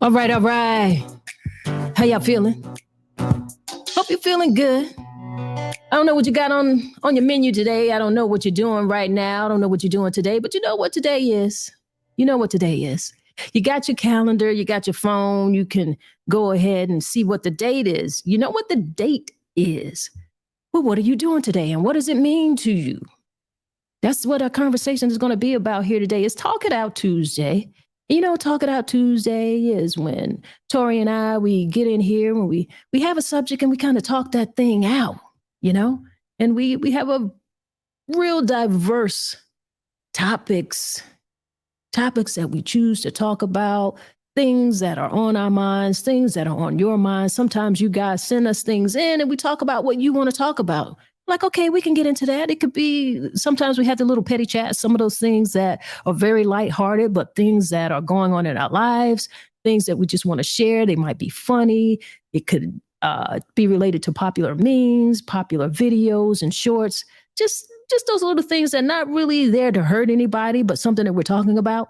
All right. How y'all feeling? Hope you're feeling good. I don't know what you got on your menu today. I don't know what you're doing right now. I don't know what you're doing today, but you know what today is. You know what today is. You got your calendar, you got your phone. You can go ahead and see what the date is. You know what the date is. Well, what are you doing today and what does it mean to you? That's what our conversation is going to be about here today. It's Talk It Out Tuesday. You know, Talk It Out Tuesday is when Tori and I, we get in here when we have a subject and we kind of talk that thing out, you know, and we have a real diverse topics that we choose to talk about, things that are on our minds, things that are on your minds. Sometimes you guys send us things in and we talk about what you want to talk about. Like, okay, we can get into that. It could be, sometimes we have the little petty chats, some of those things that are very lighthearted, but things that are going on in our lives, things that we just want to share. They might be funny. It could be related to popular memes, popular videos and shorts, just those little things that are not really there to hurt anybody, but something that we're talking about.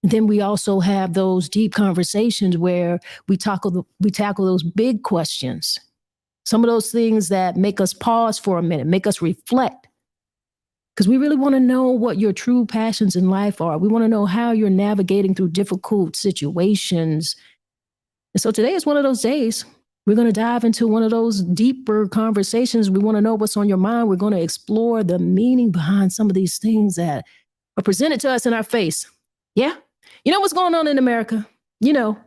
And then we also have those deep conversations where we tackle those big questions. Some of those things that make us pause for a minute, make us reflect. Because we really want to know what your true passions in life are. We want to know how you're navigating through difficult situations. And so today is one of those days. We're going to dive into one of those deeper conversations. We want to know what's on your mind. We're going to explore the meaning behind some of these things that are presented to us in our face. Yeah? You know what's going on in America? You know,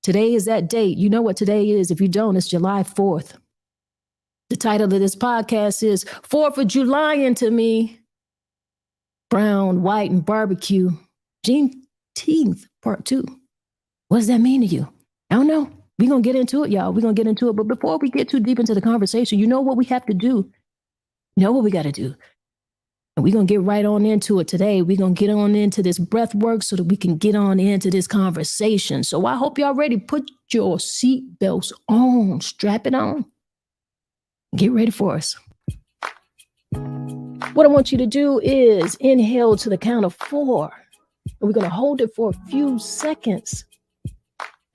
today is that date. You know what today is. If you don't, it's July 4th. The title of this podcast is 4th of July into me. Brown, white, and barbecue. Juneteenth Part II. What does that mean to you? I don't know. We're going to get into it, y'all. We're going to get into it. But before we get too deep into the conversation, you know what we have to do? You know what we got to do? And we're going to get right on into it today. We're going to get on into this breath work so that we can get on into this conversation. So I hope y'all ready. Put your seatbelts on. Strap it on. Get ready for us. What I want you to do is inhale to the count of 4. And we're going to hold it for a few seconds.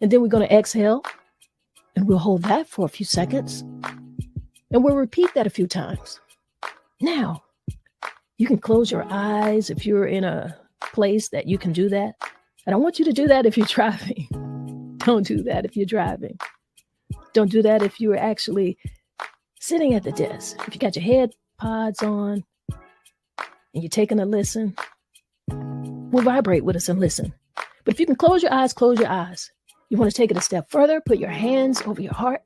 And then we're going to exhale. And we'll hold that for a few seconds. And we'll repeat that a few times. Now, you can close your eyes if you're in a place that you can do that. I don't want you to do that if you're driving. Don't do that if you're driving. Don't do that if you're actually sitting at the desk. If you got your head pods on and you're taking a listen, we'll vibrate with us and listen. But if you can close your eyes, close your eyes. You want to take it a step further, put your hands over your heart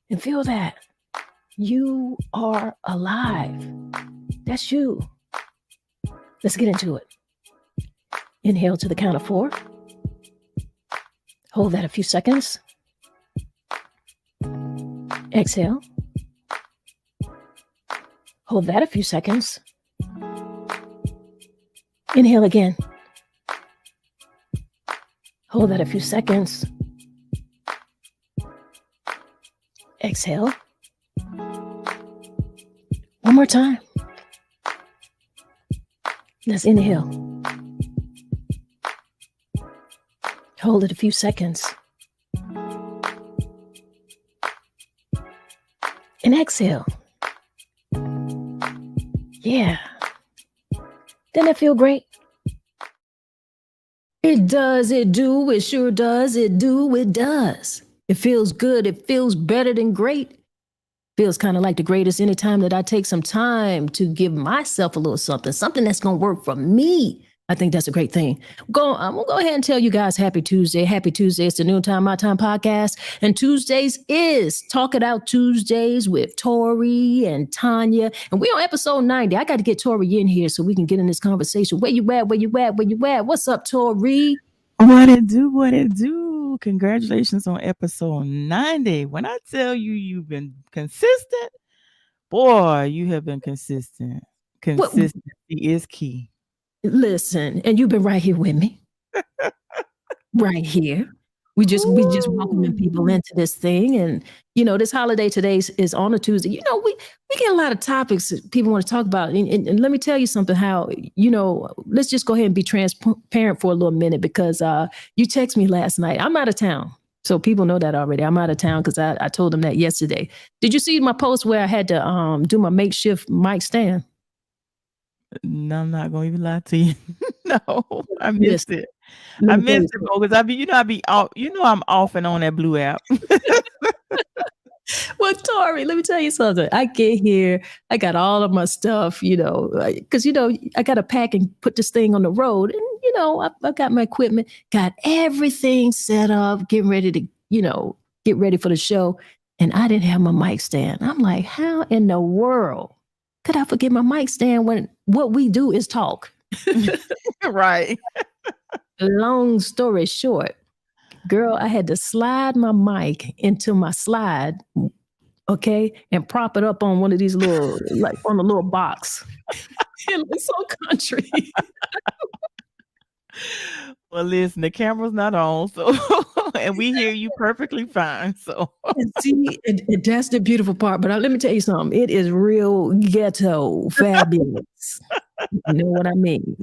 and feel that you are alive. That's you. Let's get into it. Inhale to the count of 4. Hold that a few seconds. Exhale. Hold that a few seconds. Inhale again. Hold that a few seconds. Exhale. One more time. Let's inhale. Hold it a few seconds. And exhale. Yeah. Doesn't that feel great? It does, it do, it sure does, it do, it does. It feels good, it feels better than great. Feels kind of like the greatest anytime that I take some time to give myself a little something that's going to work for me. I think that's a great thing. I'm going to go ahead and tell you guys Happy Tuesday. Happy Tuesday. It's the Noontime My Time Podcast. And Tuesdays is Talk It Out Tuesdays with Tori and Tanya. And we're on episode 90. I got to get Tori in here so we can get in this conversation. Where you at? Where you at? Where you at? What's up, Tori? What it do? What it do? Congratulations on episode 90. When I tell you you've been consistent, boy, you have been consistent. Consistency is key. Listen, and you've been right here with me. Right here. We just welcoming people into this thing. And, this holiday today is on a Tuesday. We get a lot of topics that people want to talk about. And let me tell you something, how, let's just go ahead and be transparent for a little minute, because you text me last night. I'm out of town. So people know that already. I'm out of town because I told them that yesterday. Did you see my post where I had to do my makeshift mic stand? No, I'm not going to even lie to you. No, I missed it. I missed it, because I be off. I'm off and on that Blue app. Well, Tori, let me tell you something. I get here, I got all of my stuff, because I got to pack and put this thing on the road, and I got my equipment, got everything set up, getting ready to, get ready for the show, and I didn't have my mic stand. I'm like, how in the world could I forget my mic stand when what we do is talk? Right. Long story short, girl, I had to slide my mic into my slide, okay, and prop it up on one of these little, like on a little box. It looks so country. Well, listen, the camera's not on, so and we hear you perfectly fine. So see, that's the beautiful part. But let me tell you something. It is real ghetto fabulous. You know what I mean?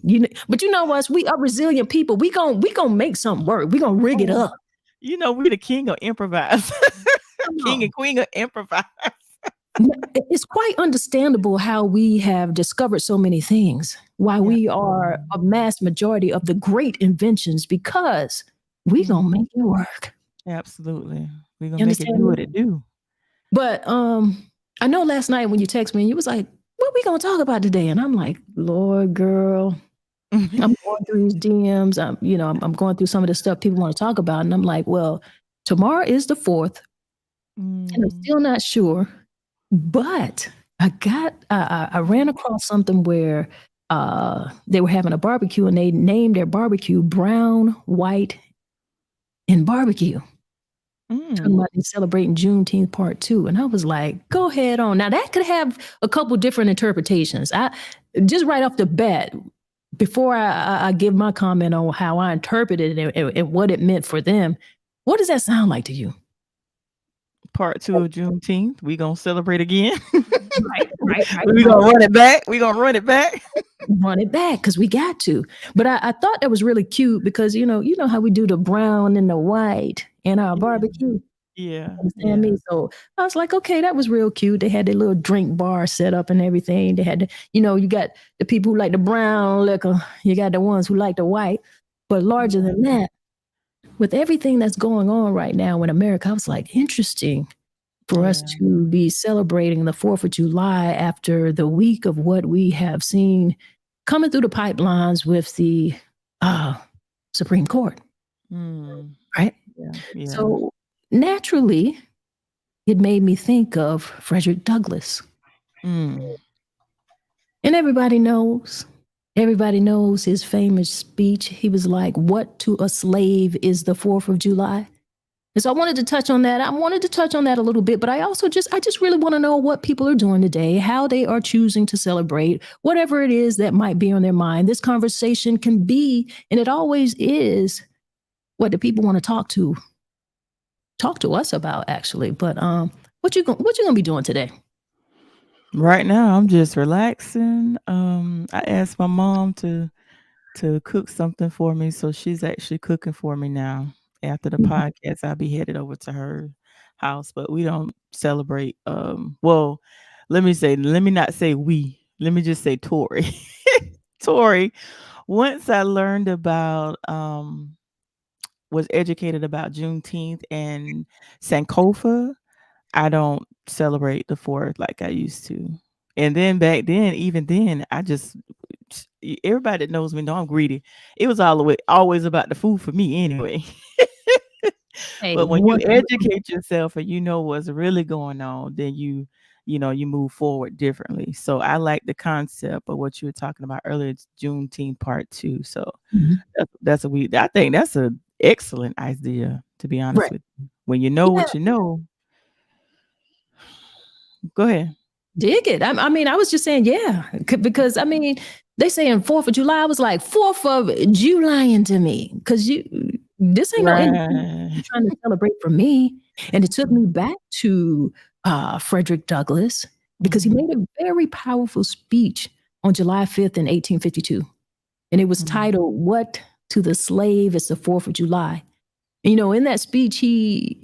But you know what? We are resilient people. We gonna make something work. We gonna rig it up. We're the king of improvise. King and queen of improvise. It's quite understandable how we have discovered so many things, why we are a mass majority of the great inventions, because we gonna make it work. Absolutely. We're gonna make it do what it do. But I know last night when you text me, you was like, what we gonna talk about today? And I'm like, Lord, girl, I'm going through these DMs. I'm going through some of the stuff people want to talk about. And I'm like, well, tomorrow is the 4th. And I'm still not sure. But I ran across something where they were having a barbecue, and they named their barbecue Brown, White, and Barbecue. Talking about celebrating Juneteenth Part II. And I was like, go ahead on. Now that could have a couple different interpretations. I just right off the bat, before I give my comment on how I interpreted it and what it meant for them, what does that sound like to you? Part 2 of Juneteenth. We gonna celebrate again. Right. We gonna run it back. Run it back because we got to. But I thought that was really cute, because you know how we do the brown and the white in our barbecue. Yeah. Understand me? So I was like, okay, that was real cute. They had their little drink bar set up and everything. They had you got the people who like the brown liquor. You got the ones who like the white. But larger than that, with everything that's going on right now in America, I was like, interesting for us to be celebrating the 4th of July after the week of what we have seen coming through the pipelines with the Supreme Court. Right? Yeah. So naturally, it made me think of Frederick Douglass. And everybody knows his famous speech. He was like, what to a slave is the 4th of July? And so I wanted to touch on that. I wanted to touch on that a little bit, but I just really want to know what people are doing today, how they are choosing to celebrate, whatever it is that might be on their mind. This conversation can be, and it always is, what the people want to talk to us about, actually. But what you gonna be doing today? Right now, I'm just relaxing. I asked my mom to cook something for me, so she's actually cooking for me now. After the podcast, I'll be headed over to her house, but we don't celebrate. Well, let me not say we. Let me just say Tori. Tori, once I learned about, was educated about Juneteenth and Sankofa, I don't celebrate the 4th like I used to. And then back then, even then, everybody that knows me know I'm greedy. It was always about the food for me anyway. But when you educate yourself and you know what's really going on, then you move forward differently. So I like the concept of what you were talking about earlier. It's Juneteenth Part 2. So I think that's an excellent idea, to be honest with you. When you know what you know. Go ahead. Dig it. I mean, I was just saying, because I mean, they say in 4th of July, I was like, 4th of July to me, because This ain't no independence you're Right. trying to celebrate for me. And it took me back to Frederick Douglass because he Mhm. made a very powerful speech on July 5th in 1852. And it was Mhm. titled, What to the Slave is the 4th of July. In that speech, he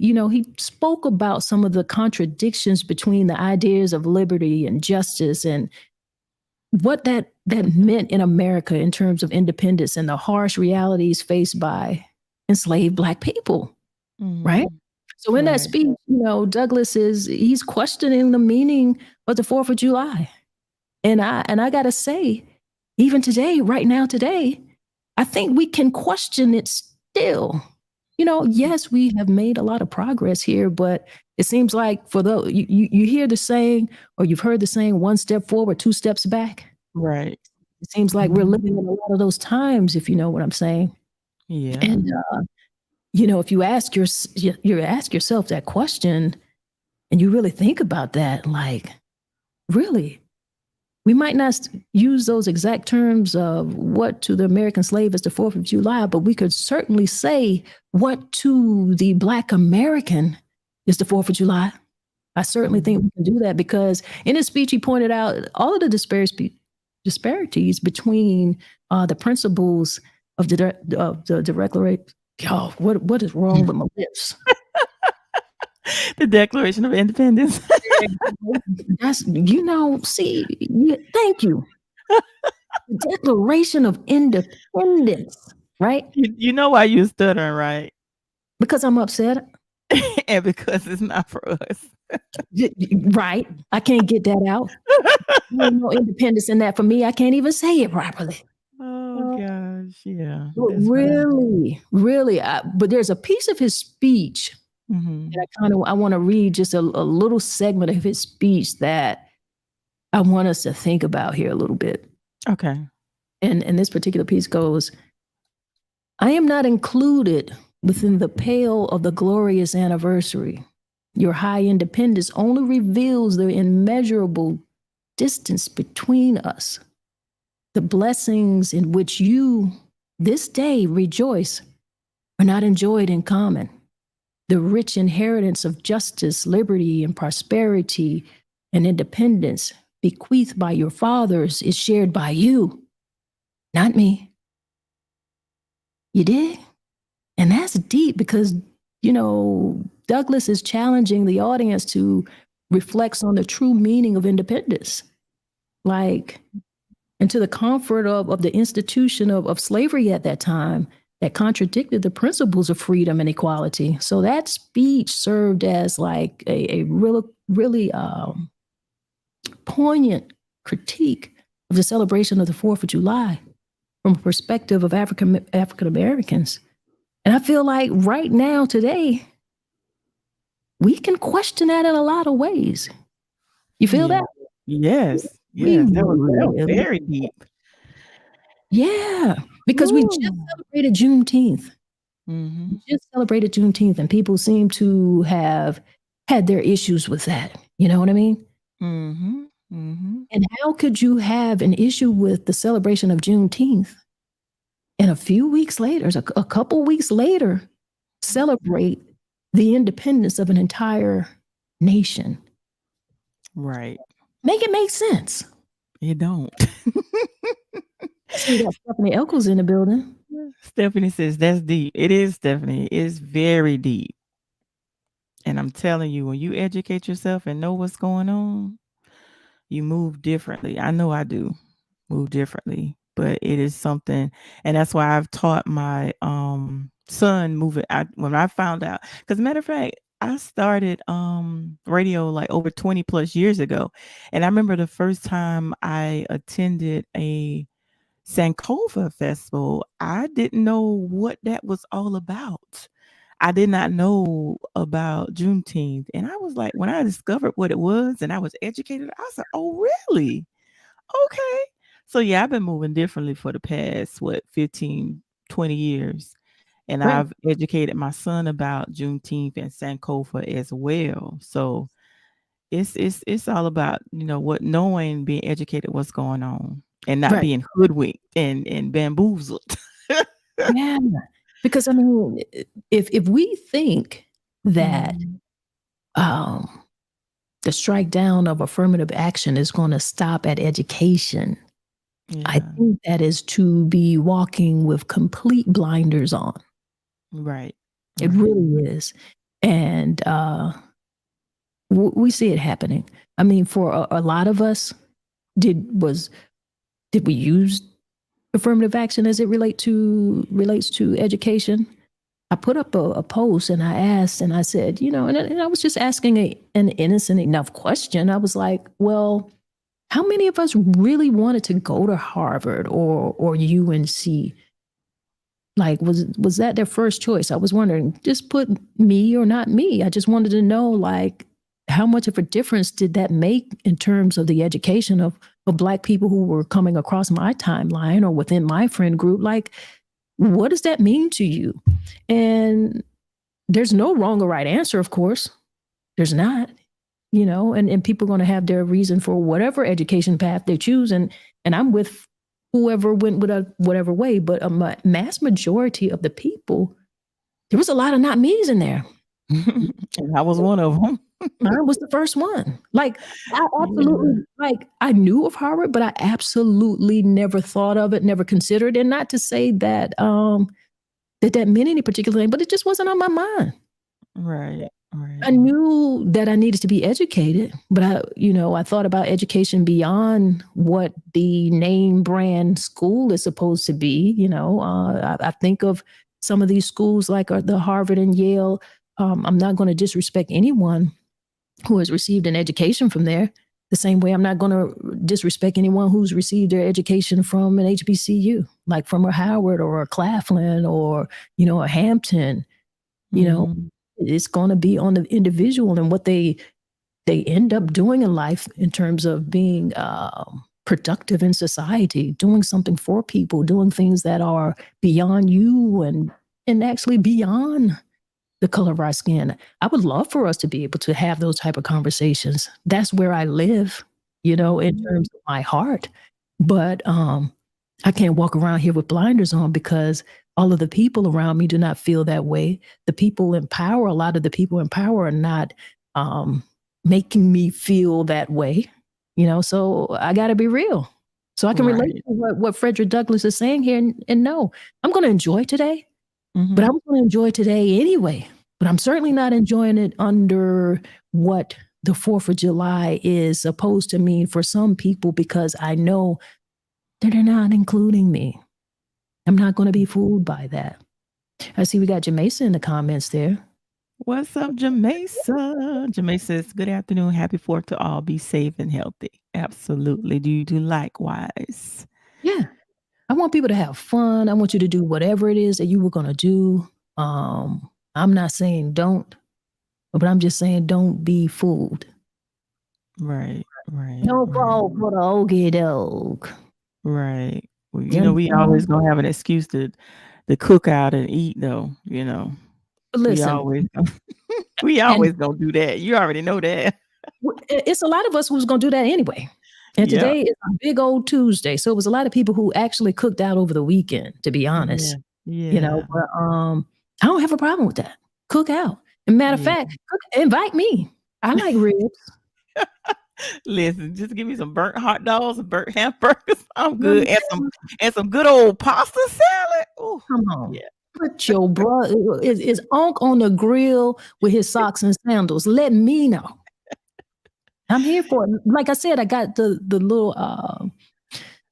spoke about some of the contradictions between the ideas of liberty and justice and what that meant in America in terms of independence and the harsh realities faced by enslaved Black people, right? Mhm. So in that Right. speech, Douglas he's questioning the meaning of the 4th of July. And I gotta say, even today, right now, today, I think we can question it still. Yes, we have made a lot of progress here, but it seems like for you hear the saying, or you've heard the saying, one step forward, two steps back. Right. It seems like we're Mhm. living in a lot of those times, if you know what I'm saying. Yeah. And if you ask yourself that question, and you really think about that, like, really, we might not use those exact terms of what to the American slave is the 4th of July, but we could certainly say what to the Black American is the 4th of July. I certainly think Mhm. we can do that because in his speech, he pointed out all of the disparities between the principles of the Declaration. Oh, what is wrong with my lips? The Declaration of Independence. That's see, thank you. The Declaration of Independence, right? You know why you stuttering, right? Because I'm upset, And because it's not for us. right? I can't get that out. There ain't no independence in that for me. I can't even say it properly. Oh gosh, yeah, But that's right. really, really, but there's a piece of his speech Mhm. that I want to read just a little segment of his speech that I want us to think about here a little bit. Okay. And this particular piece goes, I am not included within the pale of the glorious anniversary. Your high independence only reveals the immeasurable distance between us. The blessings in which you this day rejoice are not enjoyed in common. The rich inheritance of justice, liberty, and prosperity and independence bequeathed by your fathers is shared by you, not me. You did? And that's deep because, Douglas is challenging the audience to reflect on the true meaning of independence. Like, and to the comfort of the institution of slavery at that time that contradicted the principles of freedom and equality. So that speech served as like a really poignant critique of the celebration of the 4th of July from a perspective of African Americans. And I feel like right now, today, we can question that in a lot of ways. You feel Yeah. that? Yes. We Yes. That was really, very deep. yeah, because we just Ooh. celebrated Juneteenth. We Mhm. just celebrated Juneteenth, and people seem to have had their issues with that. You know what I mean? Mhm. Mhm. And how could you have an issue with the celebration of Juneteenth and a few weeks later, a couple weeks later, celebrate the independence of an entire nation? Right. Make it make sense. It don't. I see we got Stephanie Elkels in the building. Stephanie says that's deep. It is, Stephanie. It's very deep. And I'm telling you, when you educate yourself and know what's going on, you move differently. I know I do move differently, but it is something, and that's why I've taught my son moving. When I found out, because matter of fact, I started radio like over 20 plus years ago, and I remember the first time I attended a Sankofa festival, I didn't know what that was all about. I did not know about Juneteenth. And I was like, when I discovered what it was and I was educated, I said, oh, really? Okay. So yeah, I've been moving differently for the past, 15, 20 years. And Right, I've educated my son about Juneteenth and Sankofa as well. So it's all about, what knowing, being educated what's going on and not right. being hoodwinked and bamboozled. Yeah. Because I mean, if we think that Mhm. the strike down of affirmative action is going to stop at education, I Yeah. think that is to be walking with complete blinders on. Right. It Right. really is. And we see it happening. I mean, for a lot of us, did we use affirmative action as it relates to education? I put up a post and I asked and I said, and I was just asking an innocent enough question. I was like, well, how many of us really wanted to go to Harvard or UNC? Like, was that their first choice? I was wondering, just put me or not me. I just wanted to know, like, how much of a difference did that make in terms of the education of Black people who were coming across my timeline or within my friend group? Like, what does that mean to you? And there's no wrong or right answer, of course. There's not, and people are going to have their reason for whatever education path they choose. And I'm with whoever went with whatever way. But a mass majority of the people, there was a lot of not me's in there. And I was one of them. Mine was the first one. Like, I absolutely, Yeah. like, I knew of Harvard, but I absolutely never thought of it, never considered. And not to say that that meant any particular thing, but it just wasn't on my mind. Right. Right. I knew that I needed to be educated, but I thought about education beyond what the name brand school is supposed to be. I think of some of these schools like the Harvard and Yale. I'm not going to disrespect anyone who has received an education from there. The same way I'm not going to disrespect anyone who's received their education from an HBCU, like from a Howard or a Claflin or, a Hampton. Mm-hmm. It's going to be on the individual and what they end up doing in life in terms of being productive in society, doing something for people, doing things that are beyond you and actually beyond the color of our skin. I would love for us to be able to have those type of conversations. That's where I live, in terms of my heart. But I can't walk around here with blinders on because all of the people around me do not feel that way. The people in power, a lot of the people in power are not making me feel that way, so I got to be real. So I can relate Right. to what Frederick Douglass is saying here and no, I'm going to enjoy today, but Mm-hmm. I'm going to enjoy today anyway. But I'm certainly not enjoying it under what the 4th of July is supposed to mean for some people because I know that they're not including me. I'm not going to be fooled by that. I see we got Jamesa in the comments there. What's up, Jamesa? Jamesa says, good afternoon. Happy 4th to all. Be safe and healthy. Absolutely. Do you do likewise? Yeah. I want people to have fun. I want you to do whatever it is that you were going to do. I'm not saying don't, but I'm just saying don't be fooled. Right. Right. Don't Right. fall for the okie doke. Right. Well, You we understand? always gonna have an excuse to cook out and eat, though. But We listen, always we and always gonna do that. You already know that. it's a lot of us who's going to do that anyway. And Yeah. today is a big old Tuesday. So it was a lot of people who actually cooked out over the weekend, to be honest. Yeah. But I don't have a problem with that. Cook out. And matter of Yeah. fact, invite me. I like ribs. Listen, just give me some burnt hot dogs and burnt hamburgers. I'm You good. And some good old pasta salad. Ooh, Come on. yeah. Put your brother is Unc on the grill with his socks and sandals. Let me know. I'm here for it. Like I said, I got the little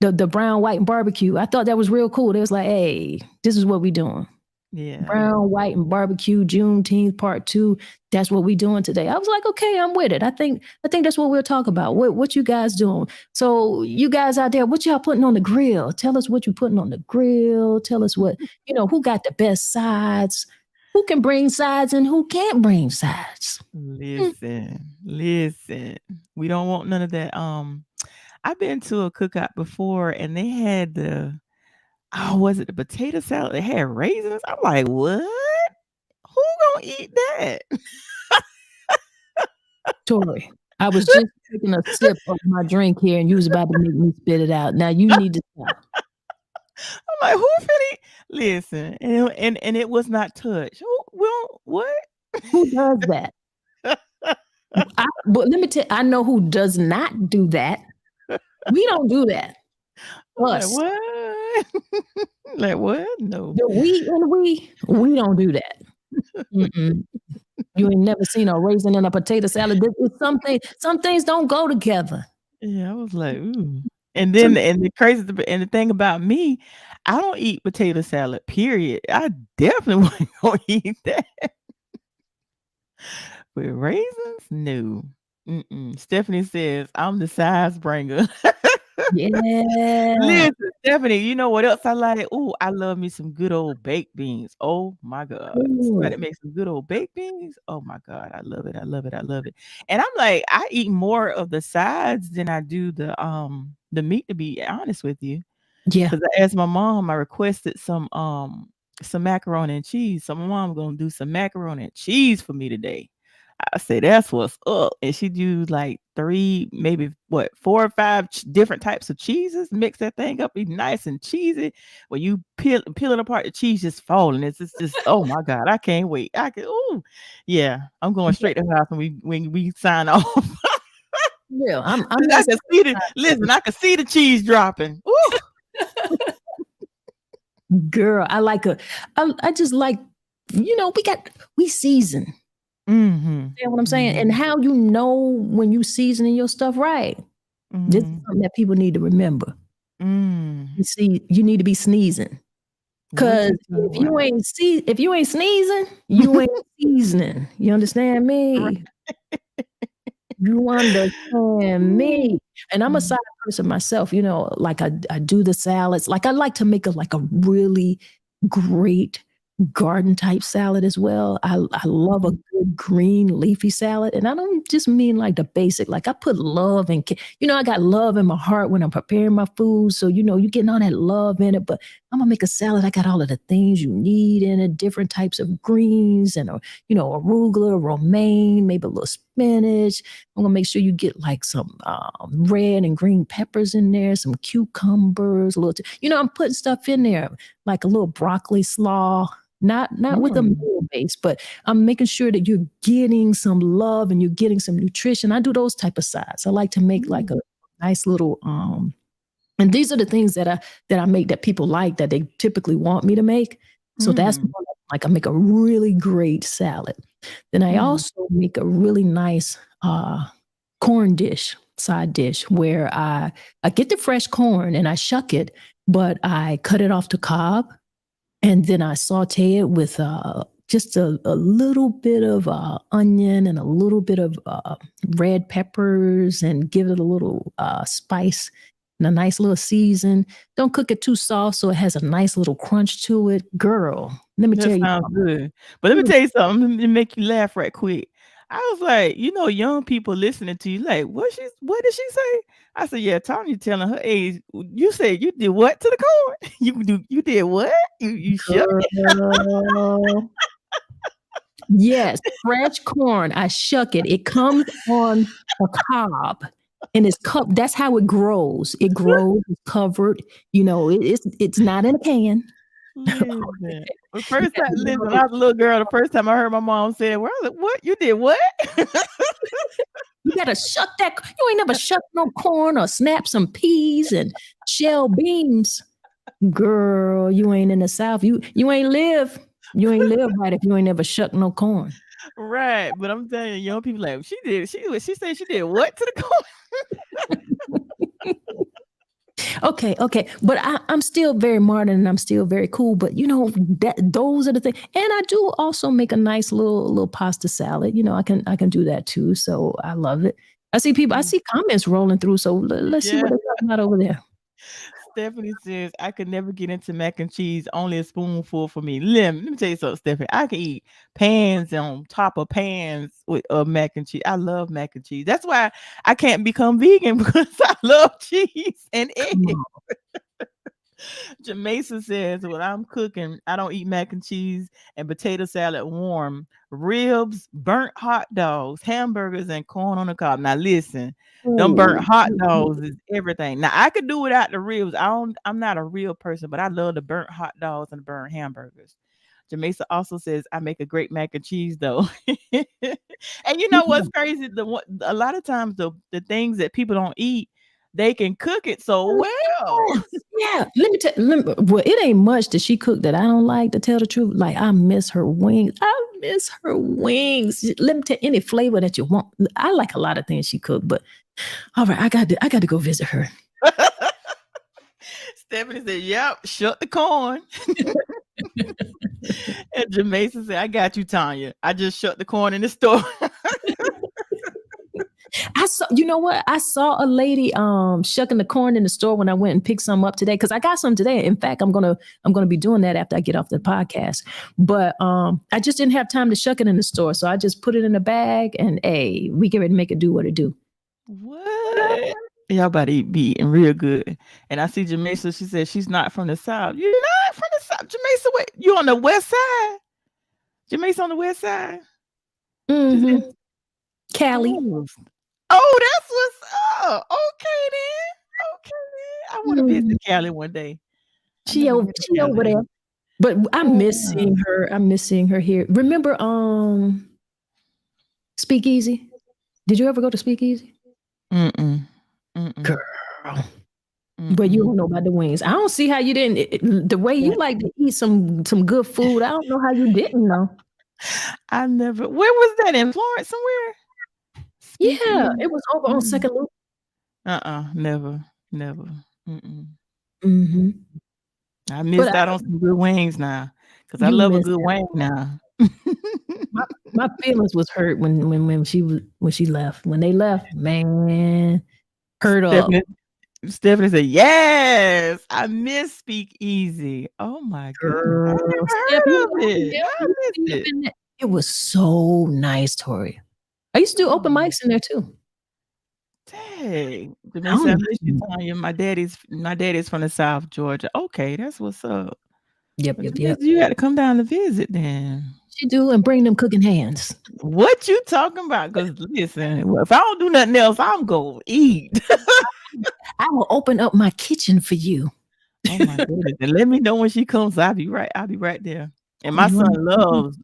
the brown, white, and barbecue. I thought that was real cool. They was like, hey, this is what we doing. Yeah. Brown, white, and barbecue, Juneteenth Part II. That's what we doing today. I was like, okay, I'm with it. I think that's what we'll talk about. What you guys doing? So you guys out there, what y'all putting on the grill? Tell us what you putting on the grill. Tell us what, who got the best sides, who can bring sides and who can't bring sides. Listen. We don't want none of that. I've been to a cookout before and they had was it the potato salad? They had raisins. I'm like, what? Who gonna eat that? Tori, I was just taking a sip of my drink here and you was about to make me spit it out. Now you need to stop. I'm like, who finna listen? And it was not touched. Well, what? Who does that? But let me tell you, I know who does not do that. We don't do that. Like Us. what? Like what? No. The we don't do that. Mm-mm. You ain't never seen a raisin in a potato salad. Some things don't go together. Yeah, I was like, ooh. And then the thing about me, I don't eat potato salad, period. I definitely wasn't gonna eat that. With raisins? No. Stephanie says, I'm the size bringer. Yeah. Listen, Stephanie, you know what else I like? Ooh, I love me some good old baked beans. Oh my God. Somebody make some good old baked beans. Oh my God. I love it. I love it. I love it. And I'm like, I eat more of the sides than I do the meat, to be honest with you. Yeah. Because I asked my mom, I requested some macaroni and cheese. So my mom gonna do some macaroni and cheese for me today. I said, that's what's up. And she'd use like 3, maybe 4 or 5 different types of cheeses, mix that thing up, be nice and cheesy. When you peel it apart, the cheese just falling. It's just, oh my God, I can't wait. Yeah, I'm going straight to the house when we sign off. Yeah, I'm I can see I can see the cheese dropping. Ooh. Girl, I just like, we season. Mm-hmm. You know what I'm saying? And how you know when you seasoning your stuff right. This is something that people need to remember. You see, you need to be sneezing. Because if you ain't sneezing, you ain't seasoning. You understand me? Right. You understand me? And I'm a side person myself, like I do the salads. Like I like to make a really great garden type salad as well. I love a good green leafy salad. And I don't just mean like the basic, like I put love in, I got love in my heart when I'm preparing my food. So, you're getting all that love in it, but I'm gonna make a salad. I got all of the things you need in it, different types of greens and, arugula, romaine, maybe a little spinach. I'm gonna make sure you get like some red and green peppers in there, some cucumbers, I'm putting stuff in there, like a little broccoli slaw. Not with a meal base, but I'm making sure that you're getting some love and you're getting some nutrition. I do those type of sides. I like to make like a nice little and these are the things that I make that people like, that they typically want me to make. So that's like I make a really great salad. Then I also make a really nice corn side dish where I get the fresh corn and I shuck it, but I cut it off the cob. And then I saute it with just a little bit of onion and a little bit of red peppers and give it a little spice and a nice little season. Don't cook it too soft so it has a nice little crunch to it. Girl, let me tell you. That sounds good. But let me tell you something to make you laugh right quick. I was like, young people listening to you, like, what did she say? I said, yeah, Tanya telling her age. You said you did what to the corn? You did what? You shook it? Yes, fresh corn. I shuck it. It comes on a cob and it's cup. That's how it grows. It grows, it's covered. It's not in a can. Listen. The first time, I was a little girl. The first time I heard my mom say it, I was like, what? You did what? You gotta shuck that. You ain't never shuck no corn or snap some peas and shell beans. Girl, you ain't in the South. You ain't live. You ain't live right if you ain't never shuck no corn. Right. But I'm telling you, young people like, she said she did what to the corn? Okay. But I'm still very modern and I'm still very cool. But those are the things. And I do also make a nice little pasta salad. I can do that too. So I love it. I see comments rolling through. So let's see what they're talking about over there. Stephanie says, I could never get into mac and cheese, only a spoonful for me. Let me tell you something, Stephanie. I can eat pans on top of pans with mac and cheese. I love mac and cheese. That's why I can't become vegan, because I love cheese and eggs. Jamesa says, "When I'm cooking, I don't eat mac and cheese and potato salad warm, ribs, burnt hot dogs, hamburgers, and corn on the cob." Now listen, them burnt hot dogs is everything. Now I could do without the ribs. I'm not a real person, but I love the burnt hot dogs and the burnt hamburgers. Jamesa also says, "I make a great mac and cheese though." And you know what's crazy? A lot of times the things that people don't eat, they can cook it so well. Yeah, let me tell. Well, it ain't much that she cooked that I don't like. To tell the truth, like I miss her wings. I miss her wings. Let me tell any flavor that you want. I like a lot of things she cooked, but all right, I got to go visit her. Stephanie said, "Yep, shut the corn." And Jamesa said, "I got you, Tanya. I just shut the corn in the store." I saw, you know what? I saw a lady shucking the corn in the store when I went and picked some up today because I got some today. In fact, I'm gonna be doing that after I get off the podcast. But I just didn't have time to shuck it in the store, so I just put it in a bag and hey, we get ready to make it do what it do. What? Y'all about to be eating real good. And I see Jamesa. She said she's not from the South. You're not from the South, Jamesa. Wait, you on the West Side? Jamesa on the West Side? Mm-hmm. Cali. Oh, that's what's up. Okay then. I want to visit Cali one day. She over there. But I miss seeing her. I miss seeing her here. Remember Speakeasy? Did you ever go to Speakeasy? Girl. But you don't know about the wings. I don't see how you didn't. The way you like to eat some good food, I don't know how you didn't know. I never. Where was that, in Florence somewhere? Yeah, it was over on Second Loop. Never. Mm-hmm. I missed out on some good wings now because I love a good wing now. my feelings was hurt when she left. When they left, man, hurt up. Stephanie said, "Yes, I miss Speakeasy." Oh my god, it was so nice, Tori. I used to do open mics in there too. Dang, my daddy's from the South Georgia. Okay, that's what's up. Yep. You got to come down to visit then. She do and bring them cooking hands. What you talking about? Because listen, if I don't do nothing else, I'm gonna eat. I will open up my kitchen for you. Oh my goodness! And let me know when she comes. I'll be right there. And my son loves.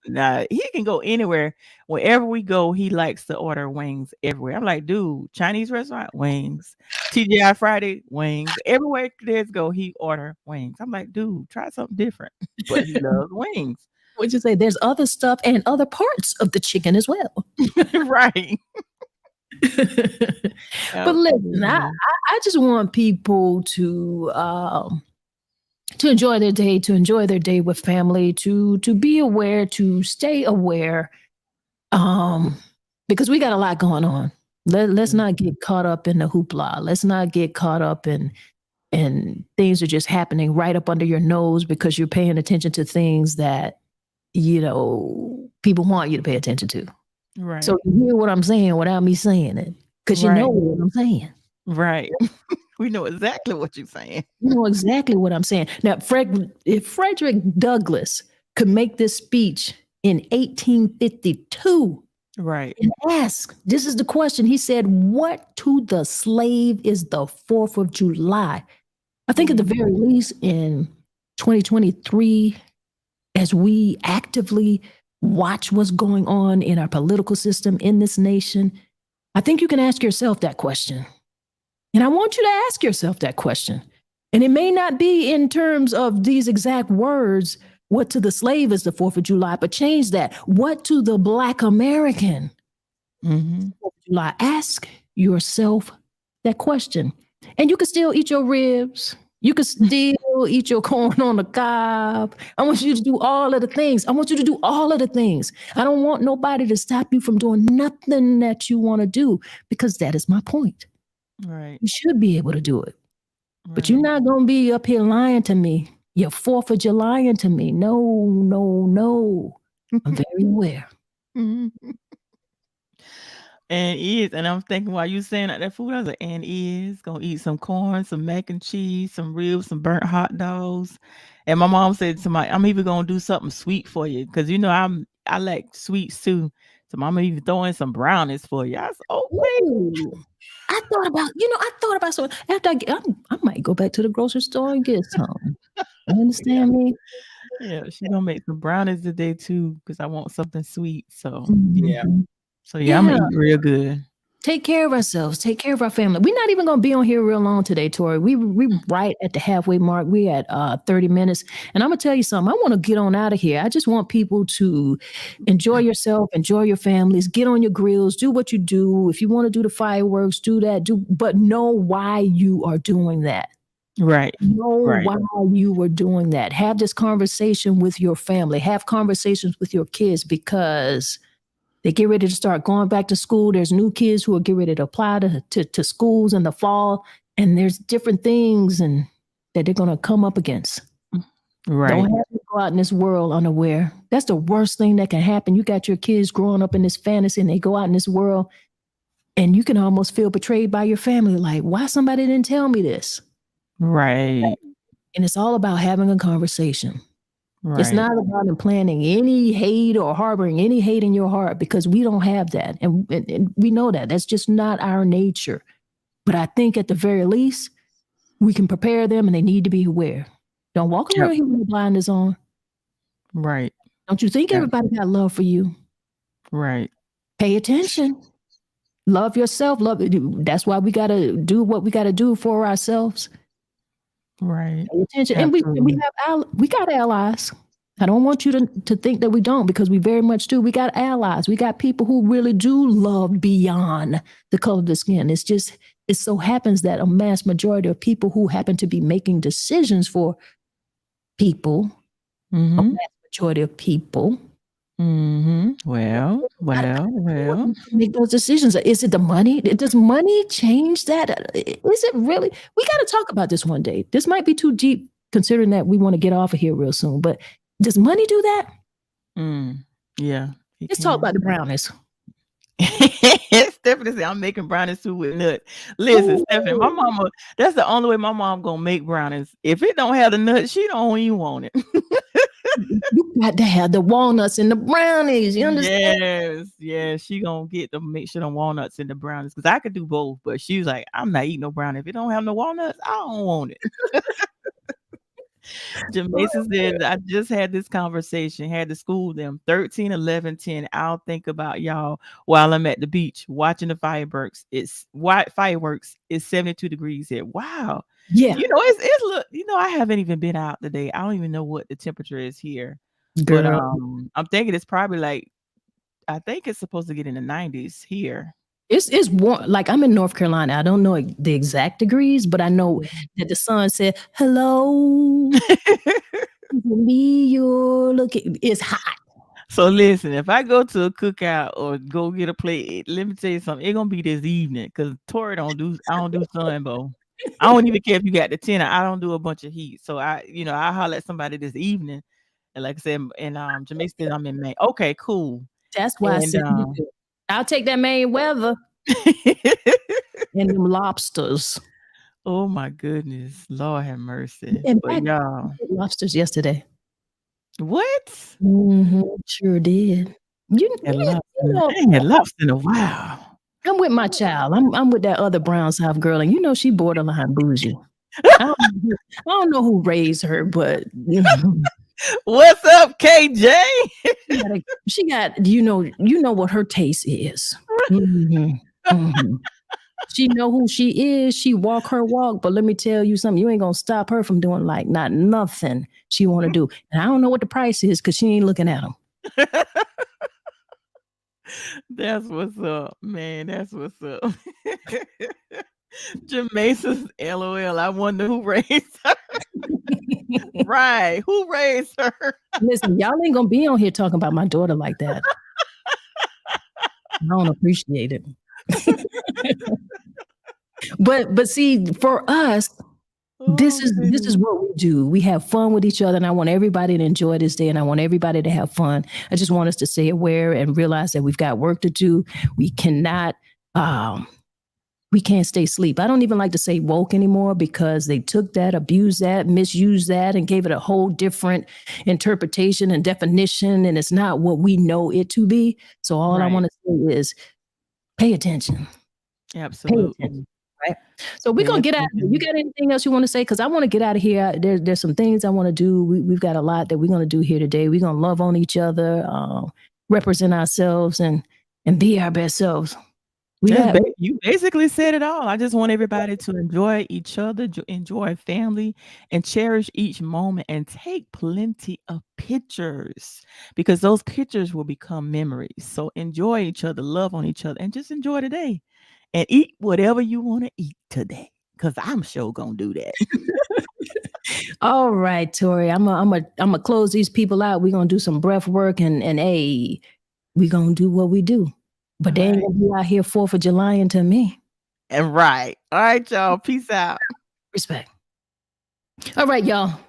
He can go anywhere. Wherever we go, he likes to order wings everywhere. I'm like, dude, Chinese restaurant wings, TGI Friday wings. Everywhere kids go, he order wings. I'm like, dude, try something different. But he loves wings. What'd you say? There's other stuff and other parts of the chicken as well. Right. But listen, I just want people to enjoy their day, with family, to be aware, to stay aware, because we got a lot going on. Let's not get caught up in the hoopla. Let's not get caught up in things are just happening right up under your nose because you're paying attention to things that people want you to pay attention to. Right. So you hear what I'm saying without me saying it, because you know what I'm saying. Right. We know exactly what you're saying. You know exactly what I'm saying. Now, if Frederick Douglass could make this speech in 1852, right, and ask, this is the question. He said, "What to the slave is the 4th of July?" I think at the very least in 2023, as we actively watch what's going on in our political system in this nation, I think you can ask yourself that question. And I want you to ask yourself that question. And it may not be in terms of these exact words, what to the slave is the 4th of July, but change that. What to the Black American? 4th of July. Ask yourself that question. And you can still eat your ribs. You can still eat your corn on the cob. I want you to do all of the things. I don't want nobody to stop you from doing nothing that you want to do, because that is my point. Right. You should be able to do it. Right. But you're not going to be up here lying to me. You're 4th of July to me. No. I'm very aware. And And is, and I'm thinking while you saying that food, I was like, and is gonna eat some corn, some mac and cheese, some ribs, some burnt hot dogs. And my mom said to my, I'm even gonna do something sweet for you because I like sweets too. So mama even throwing some brownies for you. I said, okay. Ooh. I thought about so after I might go back to the grocery store and get some. You understand me? Yeah, she gonna make some brownies today too because I want something sweet. So yeah. Mhm. So yeah, I'm gonna Yeah. eat real good. Take care of ourselves. Take care of our family. We're not even going to be on here real long today, Tori. We right at the halfway mark. We at 30 minutes. And I'm going to tell you something. I want to get on out of here. I just want people to enjoy yourself, enjoy your families, get on your grills, do what you do. If you want to do the fireworks, do that. But know why you are doing that. Right. Know Right. why you were doing that. Have this conversation with your family. Have conversations with your kids because they get ready to start going back to school. There's new kids who are getting ready to apply to schools in the fall. And there's different things that they're going to come up against. Right. Don't have to go out in this world unaware. That's the worst thing that can happen. You got your kids growing up in this fantasy and they go out in this world and you can almost feel betrayed by your family. Like, why somebody didn't tell me this? Right. And it's all about having a conversation. It's Right. not about planning any hate or harboring any hate in your heart because we don't have that. And we know that. That's just not our nature. But I think at the very least, we can prepare them and they need to be aware. Don't walk Yep. around here with the blinders on. Right. Don't you think Yep. everybody got love for you? Right. Pay attention. Love yourself. That's why we got to do what we got to do for ourselves. Right. Pay attention. Absolutely. And we got allies. I don't want you to think that we don't because we very much do. We got allies. We got people who really do love beyond the color of the skin. It so happens that a mass majority of people who happen to be making decisions for people, a mass majority of people. Well. Make those decisions. Is it the money? Does money change that? Is it really? We got to talk about this one day. This might be too deep considering that we want to get off of here real soon, but does money do that? Yeah. Let's talk about the brownies. Stephanie said, I'm making brownies too with nut. Listen, Stephanie, my mama, that's the only way my mom gonna make brownies. If it don't have the nut, she don't even want it. You got to have the walnuts in the brownies. You understand? Yes. She gonna get to make sure the walnuts in the brownies because I could do both, but she was like, I'm not eating no brownie. If it don't have no walnuts, I don't want it. Jamaica said, I just had this conversation, had to school them 13, 11, 10. I'll think about y'all while I'm at the beach watching the fireworks. It's 72 degrees here. Wow. Yeah. It's look, I haven't even been out today. I don't even know what the temperature is here. Girl. But I'm thinking it's probably I think it's supposed to get in the 90s here. It's warm. Like I'm in North Carolina. I don't know the exact degrees, but I know that the sun said, hello. Me, you're looking. It's hot. So listen, if I go to a cookout or go get a plate, let me tell you something. It's gonna be this evening because Tori I don't do sunbow. I don't even care if you got the 10. I don't do a bunch of heat. So I holler at somebody this evening. And like I said, and Jamaica said I'm in Maine. Okay, cool. That's why I said I'll take that Maine weather and them lobsters. Oh my goodness, Lord have mercy. And but y'all, lobsters yesterday. What? Sure did. You ain't had lobster in a while. I'm with my child. I'm with that other brown South girl, and she borderline bougie. I don't know who raised her, but What's up, KJ? she got you know what her taste is. She know who she is. She walk her walk, but let me tell you something. You ain't gonna stop her from doing not nothing she want to do. And I don't know what the price is because she ain't looking at them. That's what's up, man. That's what's up. Jamaica's LOL. I wonder who raised her. Right. Who raised her? Listen, y'all ain't gonna be on here talking about my daughter like that. I don't appreciate it. But see, for us, This is what we do. We have fun with each other, and I want everybody to enjoy this day, and I want everybody to have fun. I just want us to stay aware and realize that we've got work to do. We cannot we can't stay asleep. I don't even like to say woke anymore because they took that, abused that, misused that, and gave it a whole different interpretation and definition, and it's not what we know it to be. So all I want to say is pay attention. Absolutely. Pay attention. Right. So we're going to get out of here. You got anything else you want to say? Because I want to get out of here. There's some things I want to do. We've got a lot that we're going to do here today. We're going to love on each other, represent ourselves, and be our best selves. You basically said it all. I just want everybody to enjoy each other, enjoy family, and cherish each moment, and take plenty of pictures, because those pictures will become memories. So enjoy each other, love on each other, and just enjoy today. And eat whatever you want to eat today, because I'm sure going to do that. All right, Tori. I'm gonna close these people out. We're going to do some breath work, and hey, we're going to do what we do. But they ain't going to be out here 4th of July into me. And right. All right, y'all. Peace out. Respect. All right, y'all.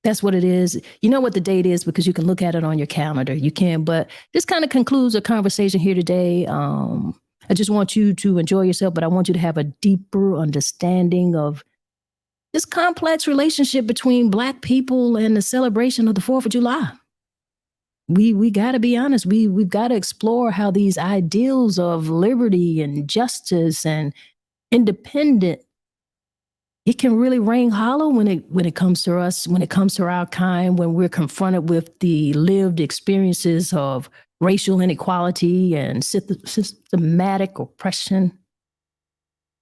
That's what it is. You know what the date is because you can look at it on your calendar. You can, but this kind of concludes a conversation here today. I just want you to enjoy yourself, but I want you to have a deeper understanding of this complex relationship between Black people and the celebration of the 4th of July. We got to be honest. We've got to explore how these ideals of liberty and justice and independence, it can really ring hollow when it comes to us, when it comes to our kind, when we're confronted with the lived experiences of racial inequality and systematic oppression.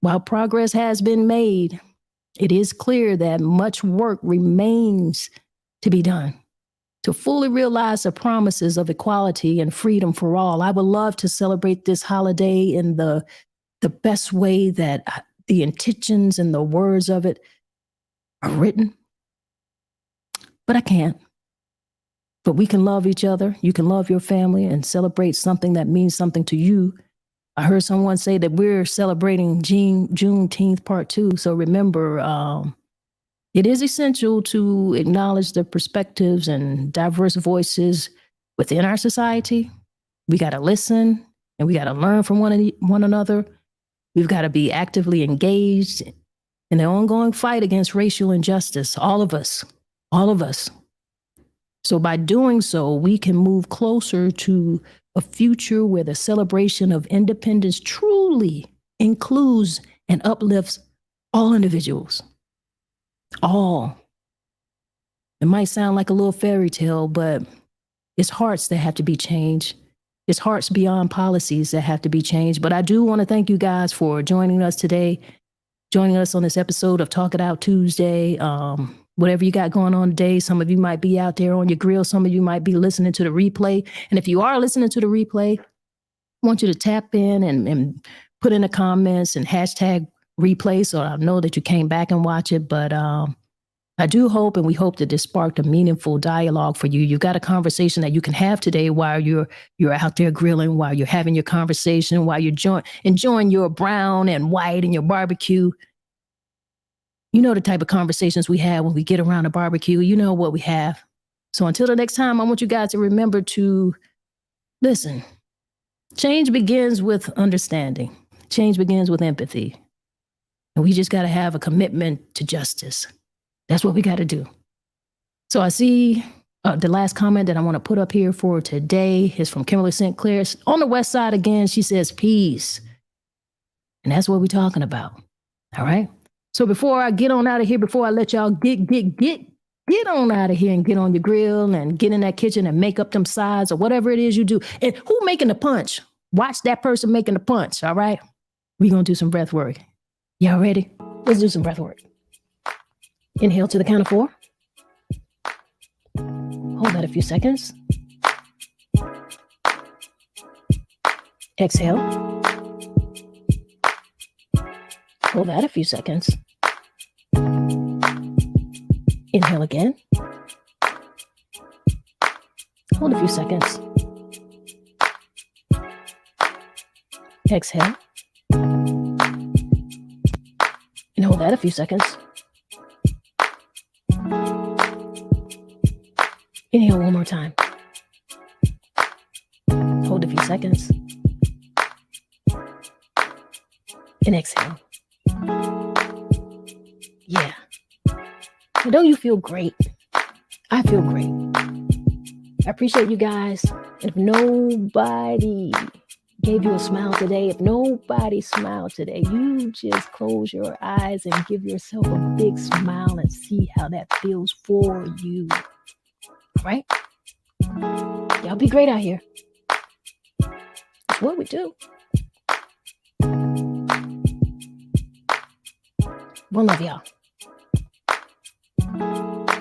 While progress has been made, it is clear that much work remains to be done to fully realize the promises of equality and freedom for all. I would love to celebrate this holiday in the best way that the intentions and the words of it are written, but I can't. But we can love each other. You can love your family and celebrate something that means something to you. I heard someone say that we're celebrating Juneteenth Part II. So remember, it is essential to acknowledge the perspectives and diverse voices within our society. We got to listen and we got to learn from one another. We've got to be actively engaged in the ongoing fight against racial injustice. All of us. So by doing so, we can move closer to a future where the celebration of independence truly includes and uplifts all individuals. All. It might sound like a little fairy tale, but it's hearts that have to be changed. It's hearts beyond policies that have to be changed. But I do want to thank you guys for joining us today, joining us on this episode of Talk It Out Tuesday. Whatever you got going on today, some of you might be out there on your grill. Some of you might be listening to the replay. And if you are listening to the replay, I want you to tap in and put in the comments and hashtag replay so I know that you came back and watch it. But I do hope, and we hope that this sparked a meaningful dialogue for you. You've got a conversation that you can have today while you're out there grilling, while you're having your conversation, while you're enjoying your brown and white and your barbecue. You know the type of conversations we have when we get around a barbecue. You know what we have. So until the next time, I want you guys to remember to listen. Change begins with understanding. Change begins with empathy. And we just got to have a commitment to justice. That's what we got to do. So I see the last comment that I want to put up here for today is from Kimberly St. Clair. On the west side again, she says, peace. And that's what we're talking about. All right. So before I get on out of here, before I let y'all get on out of here and get on your grill and get in that kitchen and make up them sides or whatever it is you do. And who making the punch? Watch that person making the punch. All right. We're going to do some breath work. Y'all ready? Let's do some breath work. Inhale to the count of 4. Hold that a few seconds. Exhale. Hold that a few seconds. Inhale again. Hold a few seconds. Exhale. And hold that a few seconds. Inhale one more time. Hold a few seconds. And exhale. Yeah. Now, don't you feel great? I feel great. I appreciate you guys. And if nobody gave you a smile today, if nobody smiled today, you just close your eyes and give yourself a big smile and see how that feels for you. Right? Y'all be great out here. It's what we do. One love, y'all.